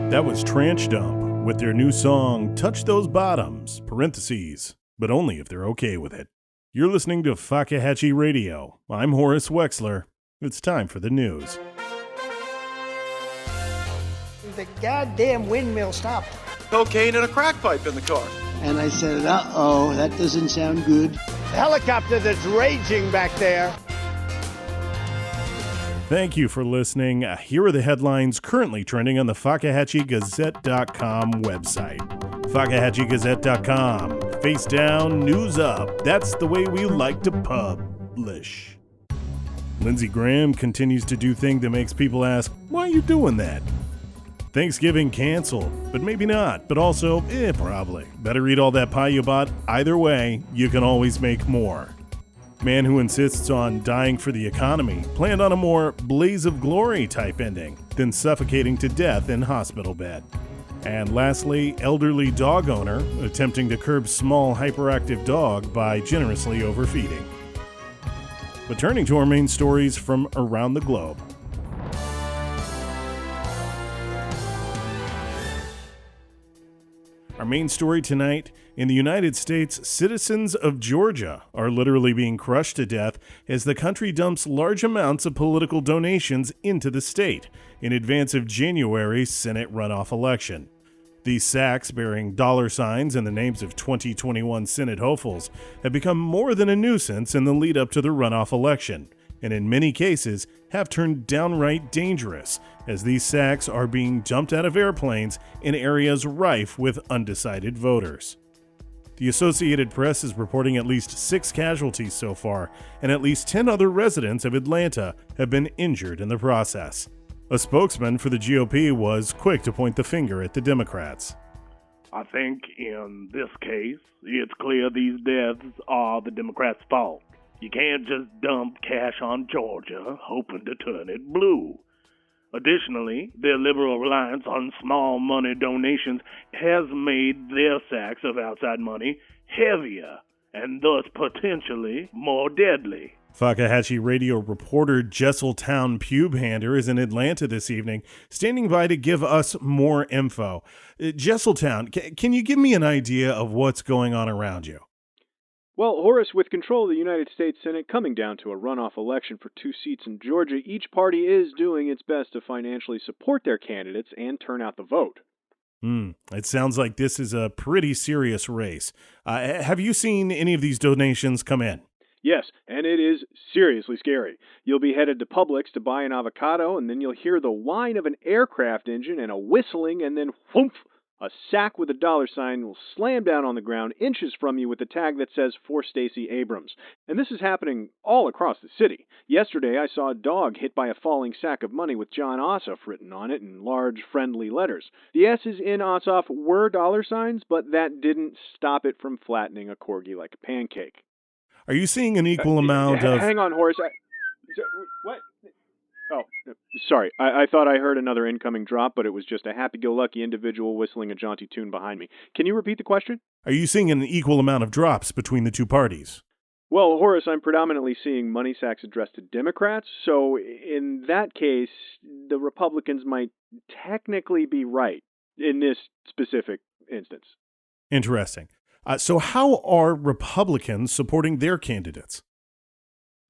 That was Tranche Dump with their new song, Touch Those Bottoms, parentheses, but only if they're okay with it. You're listening to Fakahatchee Radio. I'm Horace Wexler. It's time for the news. The goddamn windmill stopped. Cocaine and a crack pipe in the car. And I said, uh-oh, that doesn't sound good. The helicopter that's raging back there. Thank you for listening. Here are the headlines currently trending on the FakahatcheeGazette.com website. FakahatcheeGazette.com. Face down, news up. That's the way we like to publish. Lindsey Graham continues to do things that makes people ask, why are you doing that? Thanksgiving canceled, but maybe not, but also, probably. Better eat all that pie you bought. Either way, you can always make more. Man who insists on dying for the economy planned on a more blaze of glory type ending than suffocating to death in hospital bed. And lastly, elderly dog owner attempting to curb small hyperactive dog by generously overfeeding. But turning to our main stories from around the globe. Our main story tonight, in the United States, citizens of Georgia are literally being crushed to death as the country dumps large amounts of political donations into the state in advance of January's Senate runoff election. These sacks bearing dollar signs and the names of 2021 Senate hopefuls have become more than a nuisance in the lead up to the runoff election, and in many cases have turned downright dangerous, as these sacks are being dumped out of airplanes in areas rife with undecided voters. The Associated Press is reporting at least 6 casualties so far, and at least 10 other residents of Atlanta have been injured in the process. A spokesman for the GOP was quick to point the finger at the Democrats. I think in this case, it's clear these deaths are the Democrats' fault. You can't just dump cash on Georgia, hoping to turn it blue. Additionally, their liberal reliance on small money donations has made their sacks of outside money heavier and thus potentially more deadly. Fakahatchee Radio reporter Jesseltown Pubhander is in Atlanta this evening, standing by to give us more info. Jesseltown, can you give me an idea of what's going on around you? Well, Horace, with control of the United States Senate coming down to a runoff election for 2 seats in Georgia, each party is doing its best to financially support their candidates and turn out the vote. It sounds like this is a pretty serious race. Have you seen any of these donations come in? Yes, and it is seriously scary. You'll be headed to Publix to buy an avocado, and then you'll hear the whine of an aircraft engine and a whistling, and then whoomph! A sack with a dollar sign will slam down on the ground inches from you with a tag that says, "For Stacey Abrams." And this is happening all across the city. Yesterday, I saw a dog hit by a falling sack of money with John Ossoff written on it in large, friendly letters. The S's in Ossoff were dollar signs, but that didn't stop it from flattening a corgi like a pancake. Are you seeing an equal amount of... Hang on, Horace. What? Oh, sorry. I thought I heard another incoming drop, but it was just a happy-go-lucky individual whistling a jaunty tune behind me. Can you repeat the question? Are you seeing an equal amount of drops between the two parties? Well, Horace, I'm predominantly seeing money sacks addressed to Democrats, so in that case, the Republicans might technically be right in this specific instance. Interesting. So how are Republicans supporting their candidates?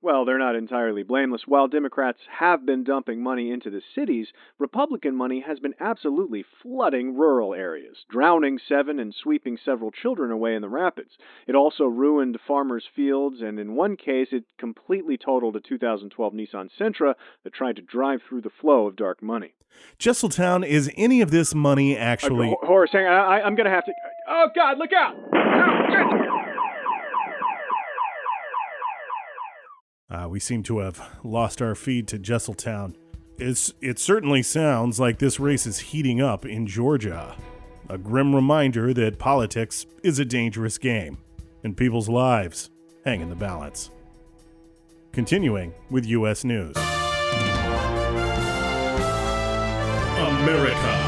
Well, they're not entirely blameless. While Democrats have been dumping money into the cities, Republican money has been absolutely flooding rural areas, drowning 7 and sweeping several children away in the rapids. It also ruined farmers' fields, and in one case, it completely totaled a 2012 Nissan Sentra that tried to drive through the flow of dark money. Jesseltown, is any of this money actually... Horace, hang on. I'm going to have to... Oh, God, look out! We seem to have lost our feed to Jesseltown. It certainly sounds like this race is heating up in Georgia. A grim reminder that politics is a dangerous game, and people's lives hang in the balance. Continuing with U.S. News. America.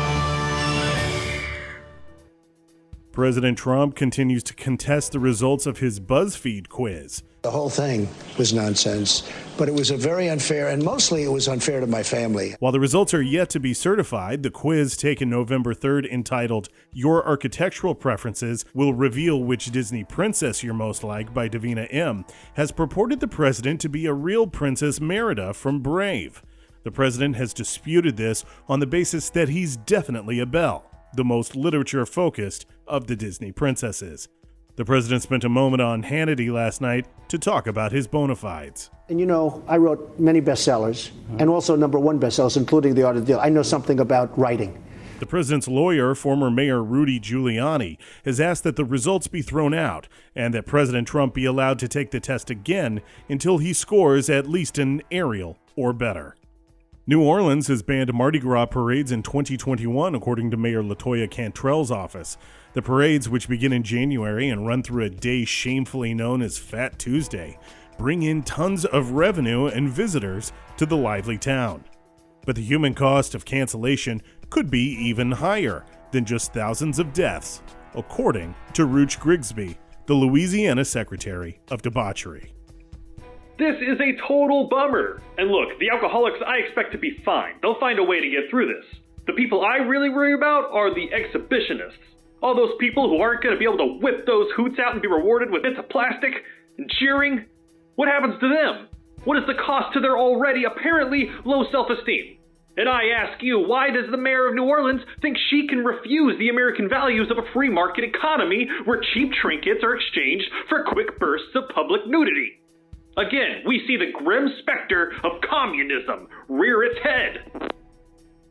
President Trump continues to contest the results of his Buzzfeed Quiz. The whole thing was nonsense, but it was a very unfair, and mostly it was unfair to my family. While the results are yet to be certified, the quiz taken November 3rd entitled Your Architectural Preferences Will Reveal Which Disney Princess You're Most Like by Davina M. has purported the president to be a real Princess Merida from Brave. The president has disputed this on the basis that he's definitely a Belle, the most literature-focused of the Disney princesses. The president spent a moment on Hannity last night to talk about his bona fides. And you know, I wrote many bestsellers, and also #1 bestsellers, including The Art of the Deal. I know something about writing. The president's lawyer, former Mayor Rudy Giuliani, has asked that the results be thrown out and that President Trump be allowed to take the test again until he scores at least an Ariel or better. New Orleans has banned Mardi Gras parades in 2021, according to Mayor LaToya Cantrell's office. The parades, which begin in January and run through a day shamefully known as Fat Tuesday, bring in tons of revenue and visitors to the lively town. But the human cost of cancellation could be even higher than just thousands of deaths, according to Rooch Grigsby, the Louisiana Secretary of Debauchery. This is a total bummer. And look, the alcoholics I expect to be fine. They'll find a way to get through this. The people I really worry about are the exhibitionists. All those people who aren't going to be able to whip those hoots out and be rewarded with bits of plastic and cheering. What happens to them? What is the cost to their already apparently low self-esteem? And I ask you, why does the mayor of New Orleans think she can refuse the American values of a free market economy where cheap trinkets are exchanged for quick bursts of public nudity? Again, we see the grim specter of communism rear its head.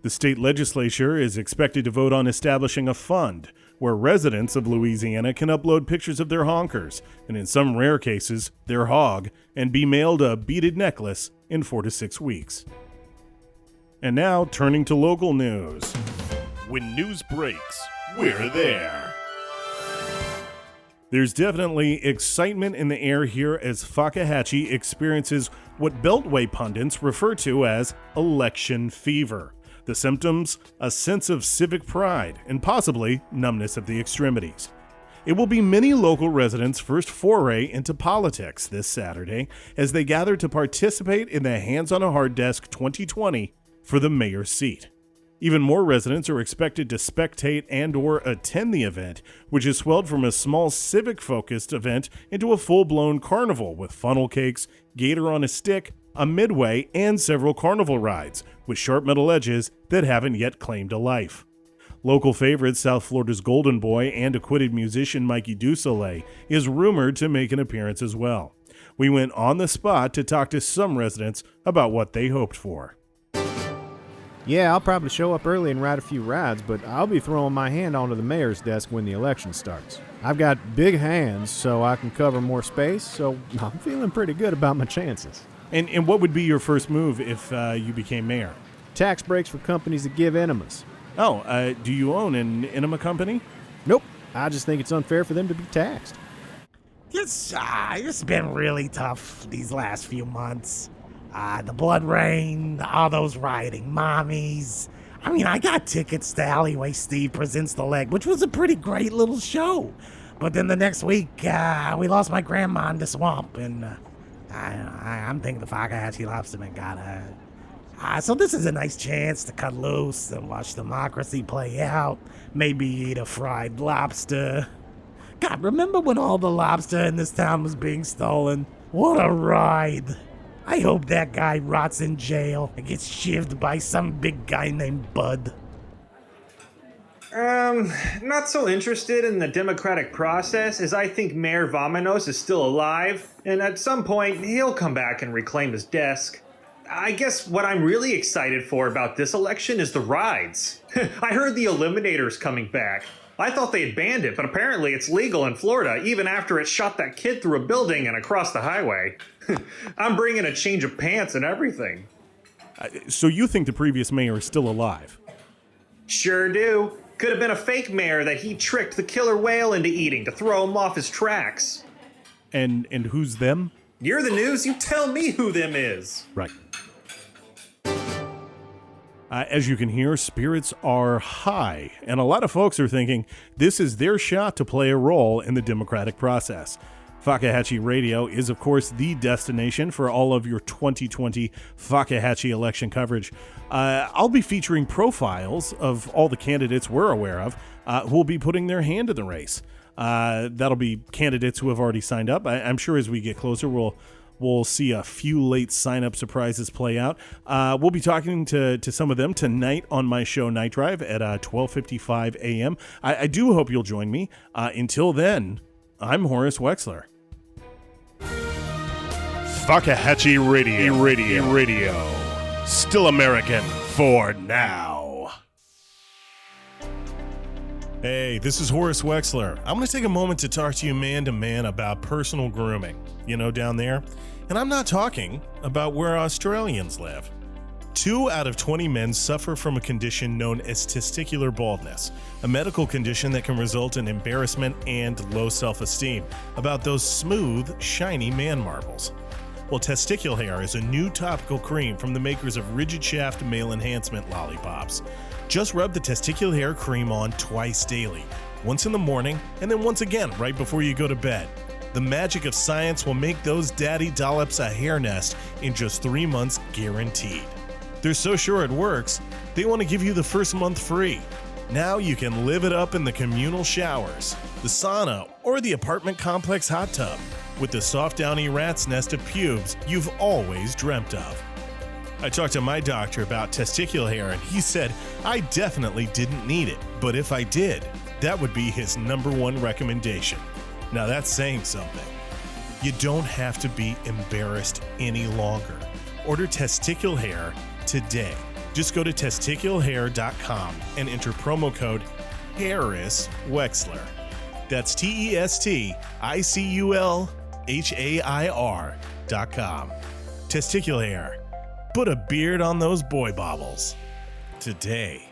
The state legislature is expected to vote on establishing a fund where residents of Louisiana can upload pictures of their honkers, and in some rare cases, their hog, and be mailed a beaded necklace in 4 to 6 weeks. And now, turning to local news. When news breaks, we're there. There's definitely excitement in the air here as Fakahatchee experiences what Beltway pundits refer to as election fever. The symptoms, a sense of civic pride and possibly numbness of the extremities. It will be many local residents' first foray into politics this Saturday as they gather to participate in the Hands on a Hard Desk 2020 for the mayor's seat. Even more residents are expected to spectate and/or attend the event, which has swelled from a small civic-focused event into a full-blown carnival with funnel cakes, gator on a stick, a midway, and several carnival rides with sharp metal edges that haven't yet claimed a life. Local favorite South Florida's Golden Boy and acquitted musician Mikey Dusoleil is rumored to make an appearance as well. We went on the spot to talk to some residents about what they hoped for. Yeah, I'll probably show up early and ride a few rides, but I'll be throwing my hand onto the mayor's desk when the election starts. I've got big hands, so I can cover more space, so I'm feeling pretty good about my chances. And what would be your first move if you became mayor? Tax breaks for companies that give enemas. Oh, do you own an enema company? Nope, I just think it's unfair for them to be taxed. It's been really tough these last few months. The blood rain, all those rioting mommies. I mean, I got tickets to Alleyway Steve Presents the Leg, which was a pretty great little show. But then the next week, we lost my grandma in the swamp, and I'm thinking the Fakahatchee lobsterman got her. So this is a nice chance to cut loose and watch democracy play out. Maybe eat a fried lobster. God, remember when all the lobster in this town was being stolen? What a ride. I hope that guy rots in jail and gets shivved by some big guy named Bud. Not so interested in the democratic process, as I think Mayor Vamanos is still alive, and at some point, he'll come back and reclaim his desk. I guess what I'm really excited for about this election is the rides. I heard the Eliminator's coming back. I thought they had banned it, but apparently it's legal in Florida, even after it shot that kid through a building and across the highway. I'm bringing a change of pants and everything. So you think the previous mayor is still alive? Sure do. Could have been a fake mayor that he tricked the killer whale into eating to throw him off his tracks. And who's them? You're the news, you tell me who them is. Right. As you can hear, spirits are high, and a lot of folks are thinking this is their shot to play a role in the democratic process. Fakahatchee Radio is, of course, the destination for all of your 2020 Fakahatchee election coverage. I'll be featuring profiles of all the candidates we're aware of who will be putting their hand in the race. That'll be candidates who have already signed up. I'm sure as we get closer, we'll see a few late sign-up surprises play out. We'll be talking to some of them tonight on my show Night Drive at 12:55 a.m. I do hope you'll join me. Until then, I'm Horace Wexler. Fakahatchee Radio. Still American for now. Hey, this is Horace Wexler. I'm going to take a moment to talk to you man to man about personal grooming. You know, down there. And I'm not talking about where Australians live. 2 out of 20 men suffer from a condition known as testicular baldness, a medical condition that can result in embarrassment and low self-esteem about those smooth, shiny man marbles. Well, Testicular Hair is a new topical cream from the makers of Rigid Shaft Male Enhancement Lollipops. Just rub the Testicular Hair cream on twice daily, once in the morning and then once again right before you go to bed. The magic of science will make those daddy dollops a hair nest in just 3 months guaranteed. They're so sure it works, they want to give you the first month free. Now you can live it up in the communal showers, the sauna, or the apartment complex hot tub with the soft downy rat's nest of pubes you've always dreamt of. I talked to my doctor about testicular hair and he said I definitely didn't need it, but if I did, that would be his #1 recommendation. Now that's saying something. You don't have to be embarrassed any longer. Order Testicular Hair today. Just go to testicularhair.com and enter promo code HarrisWexler. That's TESTICULHAIR.com. Testicular Hair. Put a beard on those boy bobbles today.